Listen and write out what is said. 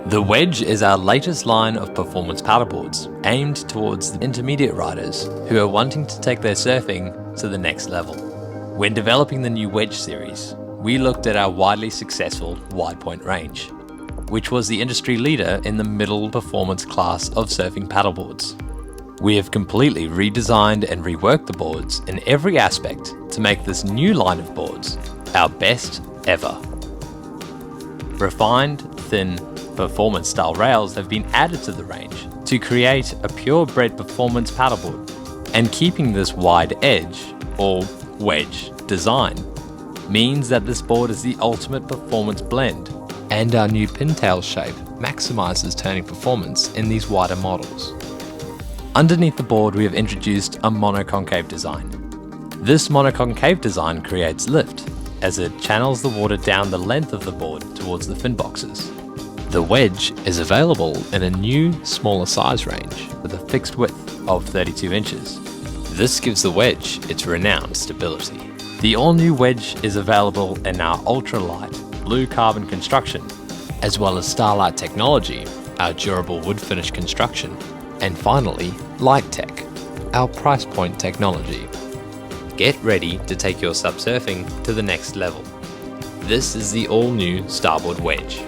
The Wedge is our latest line of performance paddleboards, aimed towards the intermediate riders who are wanting to take their surfing to the next level. When developing the new Wedge series, we looked at our widely successful wide point range, which was the industry leader in the middle performance class of surfing paddleboards. We have completely redesigned and reworked the boards in every aspect to make this new line of boards our best ever. Refined, thin, performance style rails have been added to the range to create a purebred performance paddleboard, and keeping this wide edge, or wedge, design means that this board is the ultimate performance blend, and our new pintail shape maximizes turning performance in these wider models. Underneath the board we have introduced a monoconcave design. This monoconcave design creates lift as it channels the water down the length of the board towards the fin boxes. The Wedge is available in a new, smaller size range with a fixed width of 32 inches. This gives the Wedge its renowned stability. The all-new Wedge is available in our ultra-light blue carbon construction, as well as Starlight technology, our durable wood finish construction, and finally, Light Tech, our price point technology. Get ready to take your SUP surfing to the next level. This is the all-new Starboard Wedge.